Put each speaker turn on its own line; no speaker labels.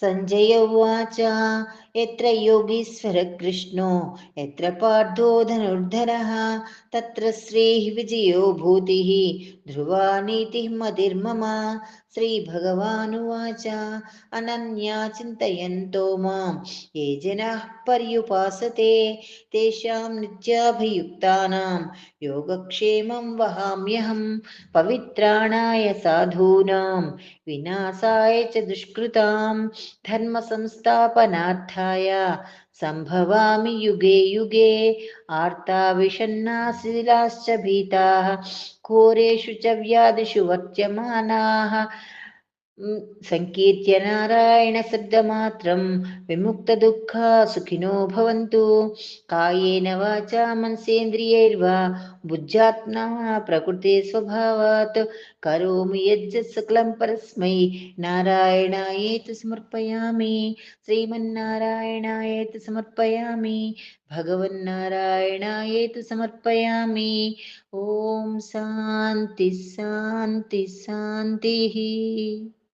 संजय उवाच यत्र योगीश्वरः कृष्णो यत्र पार्थो धनुर्धरः तत्र श्रीः विजयो भूतिः ध्रुवा नीतिः मतिर्मम। श्रीभगवानुवाच अनन्या चिन्तयन्तो मां ये जनाः पर्युपासते तेषां नित्याभियुक्तानां योगक्षेमं वहाम्यहं। पवित्राणाय साधूनां विनाशाय च दुष्कृतां धर्मसंस्थापनार्थाय सम्भवामि युगे युगे। आर्ताविषण्णाशिलाश्च भीताः घोरेषु च व्याधिषु वर्त्यमानाः सङ्कीर्त्य नारायणशब्दमात्रं विमुक्तदुःखा सुखिनो भवन्तु। कायेन वाचा मनसेन्द्रियैर्वा बुद्ध्यात्मना प्रकृते स्वभावात् करोमि यज्जत् सकलं परस्मै नारायणायेति समर्पयामि। श्रीमन्नारायणायेति समर्पयामि। भगवन्नारायणायेति समर्पयामि। ॐ शान्ति शान्ति शान्तिः।